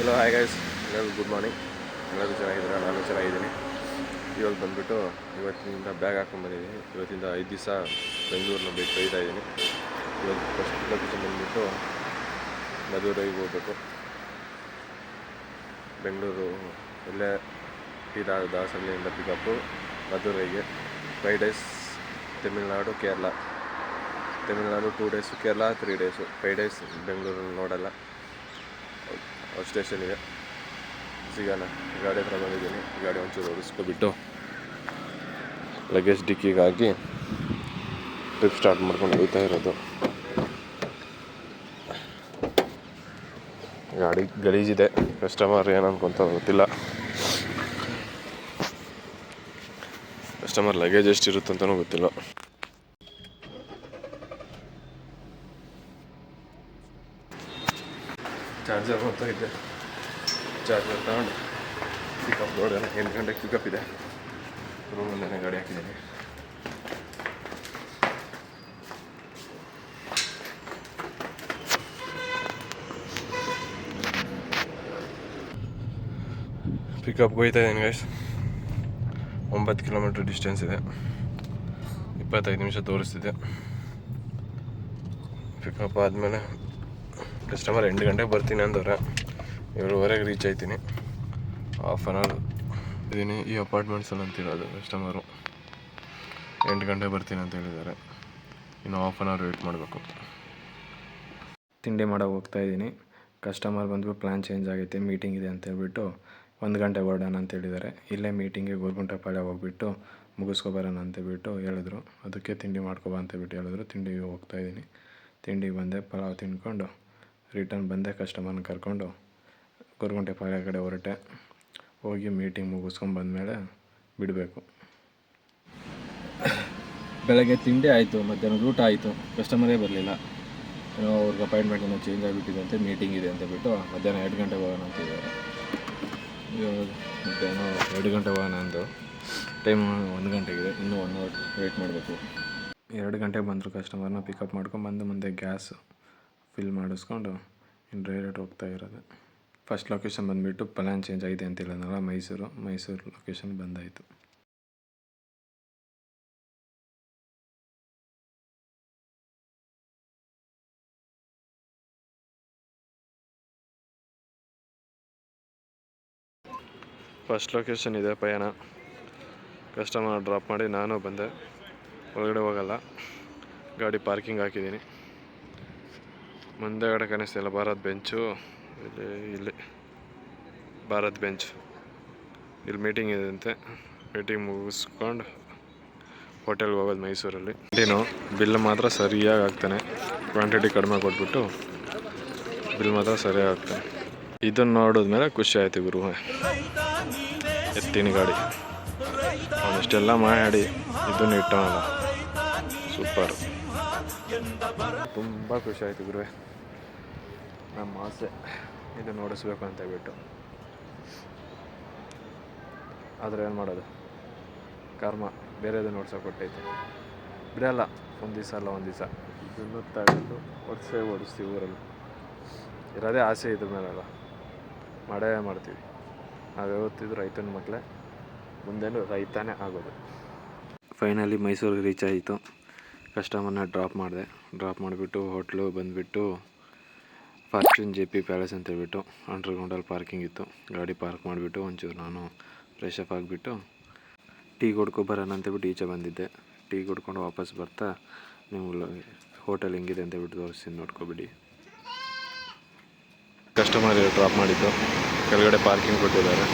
Hello hi guys, ಎಲ್ಲರಿಗೂ good morning. ಎಲ್ಲರೂ ಚೆನ್ನಾಗಿದ್ದೀರಾ? ನಾನು ಚೆನ್ನಾಗಿದ್ದೀನಿ. ಇವಾಗ ಬಂದುಬಿಟ್ಟು ಇವತ್ತಿನಿಂದ ಬ್ಯಾಗ್ ಹಾಕ್ಕೊಂಡ್ಬಂದಿದ್ದೀನಿ. ಇವತ್ತಿಂದ 5 ದಿವಸ ಬೆಂಗಳೂರನ್ನ ಬಿಟ್ಟು ಇದ್ದೀನಿ. ಇವಾಗ ಫಸ್ಟ್ ಲೊಕೇಶನ್ ಬಂದುಬಿಟ್ಟು ಮಧುರೈಗೆ ಹೋಗ್ಬೇಕು. ಬೆಂಗಳೂರು ಇಲ್ಲೇ ಟಿ ದಾಸಹಳ್ಳಿಯಿಂದ ಪಿಕಪ್ಪು ಮಧುರೈಗೆ 5 days. Tamil Nadu 2 days, Kerala 3 days, 5 days ಬೆಂಗಳೂರಲ್ಲಿ ನೋಡಲ್ಲ. ಸ್ಟೇಷನಿಗೆ ಸಿಗೋಣ. ಗಾಡಿ ಹತ್ರ ಬಂದಿದ್ದೀನಿ. ಗಾಡಿ ಒಂಚೂರು ಓಡಿಸ್ಕೊಬಿಟ್ಟು ಲಗೇಜ್ ಡಿಕ್ಕಿಗೆ ಹಾಕಿ ಟ್ರಿಪ್ ಸ್ಟಾರ್ಟ್ ಮಾಡ್ಕೊಂಡು ಹೋಗ್ತಾ ಇರೋದು. ಗಾಡಿ ಗಲೀಜಿದೆ. ಕಸ್ಟಮರ್ ಏನು ಅನ್ಕೊಂತ ಗೊತ್ತಿಲ್ಲ. ಕಸ್ಟಮರ್ ಲಗೇಜ್ ಎಷ್ಟಿರುತ್ತಂತನೂ ಗೊತ್ತಿಲ್ಲ. ಚಾರ್ಜರ್ ಅಂತ ಇದ್ದೆ. ಚಾರ್ಜರ್ ತಗೊಂಡು ಪಿಕಪ್ ನೋಡೋಣ. 8 ಗಂಟೆಗೆ ಪಿಕಪ್ ಇದೆ. ರೂಮಲ್ಲೇ ಗಾಡಿ ಹಾಕಿದ್ದೀನಿ. ಪಿಕಪ್ಗೆ ಹೋಗ್ತಾ ಇದ್ದೀನಿ ಗೈಸ್. 9 ಕಿಲೋಮೀಟ್ರ್ ಡಿಸ್ಟೆನ್ಸ್ ಇದೆ. 25 ನಿಮಿಷ ತೋರಿಸ್ತಿದೆ. ಪಿಕಪ್ ಆದಮೇಲೆ ಕಸ್ಟಮರ್ 8 ಗಂಟೆಗೆ ಬರ್ತೀನಿ ಅಂದವ್ರೆ. 7:15 ರೀಚ್ ಆಯ್ತೀನಿ. ಹಾಫ್ ಆನ್ ಅವರ್ ಇದ್ದೀನಿ ಈ ಅಪಾರ್ಟ್ಮೆಂಟ್ಸಲ್ಲಿ ಅಂತಿರೋದು. ಕಸ್ಟಮರು 8 ಗಂಟೆಗೆ ಬರ್ತೀನಿ ಅಂತ ಹೇಳಿದ್ದಾರೆ. ಇನ್ನು ಹಾಫ್ ಆನ್ ಅವರ್ ವೆಯ್ಟ್ ಮಾಡಬೇಕು. ತಿಂಡಿ ಮಾಡೋಕೆ ಹೋಗ್ತಾಯಿದ್ದೀನಿ. ಕಸ್ಟಮರ್ ಬಂದು ಪ್ಲ್ಯಾನ್ ಚೇಂಜ್ ಆಗೈತೆ, ಮೀಟಿಂಗ್ ಇದೆ ಅಂತ ಹೇಳ್ಬಿಟ್ಟು 1 ಗಂಟೆಗೆ ಹೊರಡೋಣ ಅಂತ ಹೇಳಿದ್ದಾರೆ. ಇಲ್ಲೇ ಮೀಟಿಂಗಿಗೆ ಗೋರ್ಗುಂಟೆಪಾಳ್ಯ ಹೋಗ್ಬಿಟ್ಟು ಮುಗಿಸ್ಕೊಬರೋಣ ಅಂತೇಳ್ಬಿಟ್ಟು ಹೇಳಿದ್ರು. ಅದಕ್ಕೆ ತಿಂಡಿ ಮಾಡ್ಕೊಬಾ ಅಂತೇಳ್ಬಿಟ್ಟು ಹೇಳಿದ್ರು. ತಿಂಡಿಗೆ ಹೋಗ್ತಾಯಿದ್ದೀನಿ. ತಿಂಡಿಗೆ ಬಂದೆ, ಪಲಾವ್ ತಿನ್ಕೊಂಡು ರಿಟರ್ನ್ ಬಂದೆ. ಕಸ್ಟಮರ್ನ ಕರ್ಕೊಂಡು ಗೋರ್ಗುಂಟೆಪಾಳ್ಯ ಕಡೆ ಹೊರಟೆ. ಹೋಗಿ ಮೀಟಿಂಗ್ ಮುಗಿಸ್ಕೊಂಡು ಬಂದಮೇಲೆ ಬಿಡಬೇಕು. ಬೆಳಗ್ಗೆ ತಿಂಡಿ ಆಯಿತು, ಮಧ್ಯಾಹ್ನದ ಊಟ ಆಯಿತು. ಕಸ್ಟಮರೇ ಬರಲಿಲ್ಲ. ಏನೋ ಅವ್ರಿಗೆ ಅಪಾಯಿಂಟ್ಮೆಂಟ್ ಏನೋ ಚೇಂಜ್ ಆಗಿಬಿಟ್ಟಿದೆ ಅಂತ, ಮೀಟಿಂಗ್ ಇದೆ ಅಂತ ಬಿಟ್ಟು ಮಧ್ಯಾಹ್ನ 2 ಗಂಟೆಗೆ ಹೋಗೋಣ ಅಂತಿದ್ದಾರೆ. ಮಧ್ಯಾಹ್ನ 2 ಗಂಟೆಗೆ ಹೋಗೋಣ ಅಂದು ಟೈಮ್ 1 ಗಂಟೆಗಿದೆ. ಇನ್ನೂ 1 ಅವರ್ ವೆಯ್ಟ್ ಮಾಡಬೇಕು. 2 ಗಂಟೆಗೆ ಬಂದರು. ಕಸ್ಟಮರ್ನ ಪಿಕಪ್ ಮಾಡ್ಕೊಂಡು ಮುಂದೆ ಗ್ಯಾಸ್ ಫಿಲ್ ಮಾಡಿಸ್ಕೊಂಡು ಇನ್ನು ಡೈರೆಕ್ಟ್ ಹೋಗ್ತಾ ಇರೋದು. ಫಸ್ಟ್ ಲೊಕೇಶನ್ ಬಂದುಬಿಟ್ಟು ಪ್ಲ್ಯಾನ್ ಚೇಂಜ್ ಆಗಿದೆ ಅಂತ ಹೇಳಿದ್ನಲ್ಲ, ಮೈಸೂರು ಲೊಕೇಶನ್ ಬಂದಾಯಿತು. ಫಸ್ಟ್ ಲೊಕೇಶನ್ ಇದೆ ಪಯಣ. ಕಸ್ಟಮರ್ ಡ್ರಾಪ್ ಮಾಡಿ ನಾನು ಬಂದೆ. ಒಳಗಡೆ ಹೋಗಲ್ಲ, ಗಾಡಿ ಪಾರ್ಕಿಂಗ್ ಹಾಕಿದ್ದೀನಿ. ಮುಂದೆಗಡೆ ಕಾಣಿಸ್ತಿಲ್ಲ ಭಾರತ್ ಬೆಂಚು. ಇಲ್ಲಿ ಭಾರತ್ ಬೆಂಚ್. ಇಲ್ಲಿ ಮೀಟಿಂಗ್ ಇದೆ ಅಂತೆ. ಮೀಟಿಂಗ್ ಮುಗಿಸ್ಕೊಂಡು ಹೋಟೆಲ್ಗೆ ಹೋಗೋದು ಮೈಸೂರಲ್ಲಿ. ಬಿಲ್ ಮಾತ್ರ ಸರಿಯಾಗಿ ಆಗ್ತಾನೆ. ಕ್ವಾಂಟಿಟಿ ಕಡಿಮೆ ಕೊಟ್ಬಿಟ್ಟು ಬಿಲ್ ಮಾತ್ರ ಸರಿಯಾಗಿ ಆಗ್ತಾನೆ. ಇದನ್ನು ನೋಡಿದ್ಮೇಲೆ ಖುಷಿ ಆಯ್ತು. ಗುರು ಎತ್ತೀನಿ ಗಾಡಿ. ಅವನಿಷ್ಟೆಲ್ಲ ಮಾಡಿ ಇದನ್ನು ಇಟ್ಟವನಲ್ಲ, ಸೂಪರ್. ತುಂಬ ಖುಷಿ ಆಯಿತು ಗುರುವೆ. ನಮ್ಮ ಆಸೆ ಇದು ನೋಡಿಸ್ಬೇಕು ಅಂತ ಹೇಳ್ಬಿಟ್ಟು. ಆದರೆ ಏನು ಮಾಡೋದು, ಕರ್ಮ ಬೇರೆದು ನೋಡ್ಸೋಕೆ ಕೊಟ್ಟೈತೆ. ಬಿಡಲ್ಲ, ಒಂದು ದಿವಸ ಇದನ್ನು ತಗೊಂಡು ಓಡಿಸ್ತೀವಿ ಊರಲ್ಲಿ. ಇರೋದೇ ಆಸೆ ಇದ್ರ ಮೇಲೆಲ್ಲ, ಮಾಡೇ ಮಾಡ್ತೀವಿ. ನಾವು ಯಾವತ್ತಿದ್ರು ರೈತನ ಮಕ್ಕಳೇ, ಮುಂದೇನು ರೈತನೇ ಆಗೋದು. ಫೈನಲಿ ಮೈಸೂರಿಗೆ ರೀಚ್ ಆಯಿತು. ಕಸ್ಟಮರ್ನ ಡ್ರಾಪ್ ಮಾಡಿಬಿಟ್ಟು ಹೋಟ್ಲು ಬಂದುಬಿಟ್ಟು ಫಾರ್ಚೂನ್ JP ಪ್ಯಾಲೇಸ್ ಅಂತ ಹೇಳ್ಬಿಟ್ಟು ಅಂಡರ್ಗ್ರೌಂಡಲ್ಲಿ ಪಾರ್ಕಿಂಗ್ ಇತ್ತು. ಗಾಡಿ ಪಾರ್ಕ್ ಮಾಡಿಬಿಟ್ಟು ಒಂಚೂರು ನಾನು ಫ್ರೆಶ್ ಅಪ್ ಆಗಿಬಿಟ್ಟು ಟೀ ಕೊಡ್ಕೊಬರೋಣ ಅಂತೇಳ್ಬಿಟ್ಟು ಈಚೆ ಬಂದಿದ್ದೆ. ಟೀ ಕೊಡ್ಕೊಂಡು ವಾಪಸ್ ಬರ್ತಾ ನೀವು ಹೋಟೆಲ್ ಹೆಂಗಿದೆ ಅಂತೇಳ್ಬಿಟ್ಟು ತೋರಿಸ್ತೀನಿ, ನೋಡ್ಕೊಬಿಡಿ. ಕಸ್ಟಮರ್ ಡ್ರಾಪ್ ಮಾಡಿದ್ದು ಕೆಳಗಡೆ ಪಾರ್ಕಿಂಗ್ ಕೊಟ್ಟಿದ್ದಾರೆ.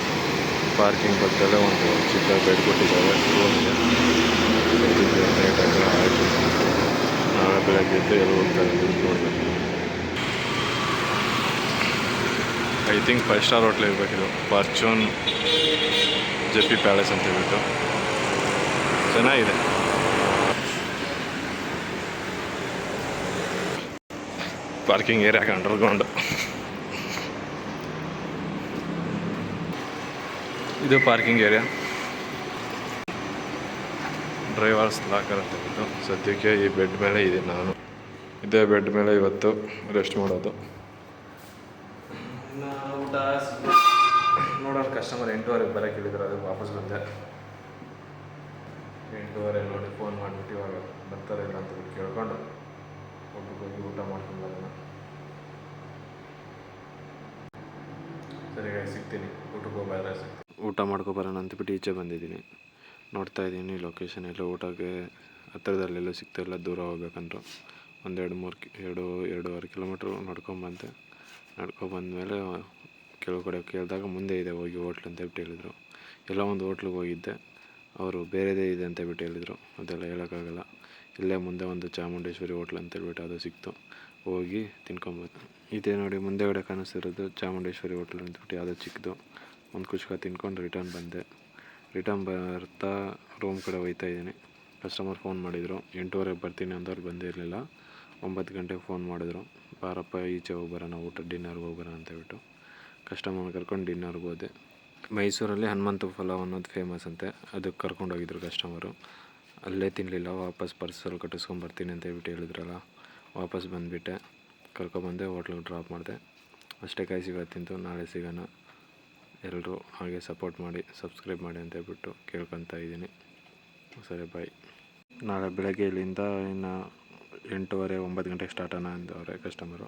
ಪಾರ್ಕಿಂಗ್ ಪಕ್ಕದಲ್ಲೇ ಒಂದು ಚಿಕ್ಕ ಬೆಡ್ ಕೊಟ್ಟಿದ್ದಾರೆ. ರೂಮ್ ಇದೆ. ಆಯಿತು. ನಾಳೆ ಬೆಳಗ್ಗೆ ಎದ್ದು ಎಲ್ಲ ಹೋಗ್ತಾ ಇದ್ದೀವಿ ನೋಡಬೇಕು. ಐ ಥಿಂಕ್ 5 ಸ್ಟಾರ್ ಹೋಟ್ಲ್ ಇರಬೇಕಿದು, ಫಾರ್ಚೂನ್ JP ಪ್ಯಾಲೇಸ್ ಅಂತ ಹೇಳ್ಬಿಟ್ಟು. ಚೆನ್ನಾಗಿದೆ. ಪಾರ್ಕಿಂಗ್ ಏರಿಯಾಗೆ ಅಂಡರ್ಗ್ರೌಂಡ್. ಇದು ಪಾರ್ಕಿಂಗ್ ಏರಿಯಾ. ಡ್ರೈವರ್ಸ್ ಲಾಕರ್ ಅಂತ ಹೇಳ್ಬಿಟ್ಟು. ಸದ್ಯಕ್ಕೆ ಈ ಬೆಡ್ ಮೇಲೆ ಇದೆ ನಾನು. ಇದೇ ಬೆಡ್ ಮೇಲೆ ಇವತ್ತು ರೆಸ್ಟ್ ಮಾಡೋದು. ಇನ್ನು ಊಟ ನೋಡೋಣ. ಕಸ್ಟಮರ್ 8:15 ಬರೋಕ್ಕೆ ಹೇಳಿದ್ರು, ಅದಕ್ಕೆ ವಾಪಸ್ ಬಂದೆ. 8:15 ನೋಡಿ ಫೋನ್ ಮಾಡಿಬಿಟ್ಟು ಇವಾಗ ಬರ್ತಾರೆ ಇಲ್ಲ ಅಂತ ಬಿಟ್ಟು ಕೇಳ್ಕೊಂಡು ಊಟಕ್ಕೆ ಹೋಗಿ ಊಟ ಮಾಡ್ಕೊಂಡು ಬರೋಣ. ಸರಿ ಸಿಗ್ತೀನಿ, ಊಟಕ್ಕೆ ಹೋಗ್ಬಾದ್ರೆ ಸಿಗ್ತೀನಿ. ಊಟ ಮಾಡ್ಕೊಬರೋಣ ಅಂತಬಿಟ್ಟು ಈಚೆ ಬಂದಿದ್ದೀನಿ. ನೋಡ್ತಾ ಇದ್ದೀನಿ ಲೊಕೇಶನ್ ಎಲ್ಲ ಊಟಕ್ಕೆ ಹತ್ತಿರದಲ್ಲೆಲ್ಲೂ ಸಿಗ್ತಾಯಿಲ್ಲ, ದೂರ ಹೋಗ್ಬೇಕಂದ್ರು. ಒಂದು 2-2.5 ಕಿಲೋಮೀಟ್ರ್ ನಡ್ಕೊಂಬಂದೆ. ನಡ್ಕೊಬಂದಮೇಲೆ ಕೆಳಗಡೆ ಕೇಳಿದಾಗ ಮುಂದೆ ಇದೆ ಹೋಗಿ ಹೋಟ್ಲು ಅಂತ ಬಿಟ್ಟು ಹೇಳಿದರು. ಎಲ್ಲ ಒಂದು ಹೋಟ್ಲಿಗೆ ಹೋಗಿದ್ದೆ, ಅವರು ಬೇರೆದೇ ಇದೆ ಅಂತ ಬಿಟ್ಟು ಹೇಳಿದರು. ಅದೆಲ್ಲ ಹೇಳೋಕ್ಕಾಗಲ್ಲ. ಇಲ್ಲೇ ಮುಂದೆ ಒಂದು ಚಾಮುಂಡೇಶ್ವರಿ ಹೋಟ್ಲ್ ಅಂತ ಹೇಳ್ಬಿಟ್ಟು ಅದು ಸಿಕ್ತು, ಹೋಗಿ ತಿನ್ಕೊಬೋದು. ಇದೇ ನೋಡಿ ಮುಂದೆಗಡೆ ಕಾಣಿಸ್ತಿರೋದು ಚಾಮುಂಡೇಶ್ವರಿ ಹೋಟ್ಲ್ ಅಂತಬಿಟ್ಟು ಯಾವುದೋ ಚಿಕ್ಕದು. ಒಂದು ಕುಷ್ಕ ತಿನ್ಕೊಂಡು ರಿಟರ್ನ್ ಬಂದೆ. ರಿಟರ್ನ್ ಬರ್ತಾ ರೂಮ್ ಕಡೆ ಹೋಗ್ತಾ ಇದ್ದೀನಿ. ಕಸ್ಟಮರ್ ಫೋನ್ ಮಾಡಿದರು, 8:15 ಬರ್ತೀನಿ ಅಂದವ್ರು ಬಂದೇ ಇರಲಿಲ್ಲ. 9 ಗಂಟೆಗೆ ಫೋನ್ ಮಾಡಿದ್ರು, ಬಾರಪ್ಪ ಈಚೆ ಹೋಗ್ಬರೋಣ ಊಟ ಡಿನ್ನರ್ಗೆ ಹೋಗ್ಬರೋಣ ಅಂತೇಳ್ಬಿಟ್ಟು ಕಸ್ಟಮರ್ ಕರ್ಕೊಂಡು ಡಿನ್ನರ್ಗೆ ಹೋದೆ. ಮೈಸೂರಲ್ಲಿ ಹನುಮಂತ ಪಲಾವ್ ಅನ್ನೋದು ಫೇಮಸ್ ಅಂತೆ, ಅದಕ್ಕೆ ಕರ್ಕೊಂಡೋಗಿದ್ರು ಕಸ್ಟಮರು. ಅಲ್ಲೇ ತಿನ್ನಲಿಲ್ಲ, ವಾಪಸ್ ಪಾರ್ಸಲ್ ಕಟ್ಟಿಸ್ಕೊಂಬರ್ತೀನಿ ಅಂತ ಹೇಳ್ಬಿಟ್ಟು ಹೇಳಿದ್ರಲ್ಲ, ವಾಪಸ್ ಬಂದುಬಿಟ್ಟೆ. ಕರ್ಕೊಬಂದೆ, ಹೋಟ್ಲಿಗೆ ಡ್ರಾಪ್ ಮಾಡಿದೆ. ಅಷ್ಟೇ ಕಾಯಿ ಸಿಗೋದು ತಿಂತು. ನಾಳೆ ಸಿಗೋಣ. ಎಲ್ಲರೂ ಹಾಗೆ ಸಪೋರ್ಟ್ ಮಾಡಿ, ಸಬ್ಸ್ಕ್ರೈಬ್ ಮಾಡಿ ಅಂತ ಹೇಳ್ಬಿಟ್ಟು ಕೇಳ್ಕೊತಾ ಇದ್ದೀನಿ. ಸರಿ ಬಾಯ್. ನಾಳೆ ಬೆಳಗ್ಗೆ ಇಲ್ಲಿಂದ ಇನ್ನು 8:30-9 ಗಂಟೆಗೆ ಸ್ಟಾರ್ಟ್ ಆಗೋಣ ಅಂದವ್ರೆ ಕಸ್ಟಮರು.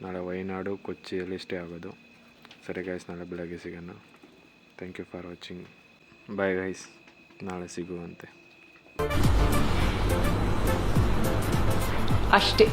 ನಾಳೆ ವಯನಾಡು ಕೊಚ್ಚಿಯಲ್ಲಿ ಸ್ಟೇ ಆಗೋದು. ಸರಿ ಗೈಸ್, ನಾಳೆ ಬೆಳಗ್ಗೆ ಸಿಗೋಣ. Thank you for watching. Bye guys, ನಾಳೆ ಸಿಗುವಂತೆ. ಅಷ್ಟೇ.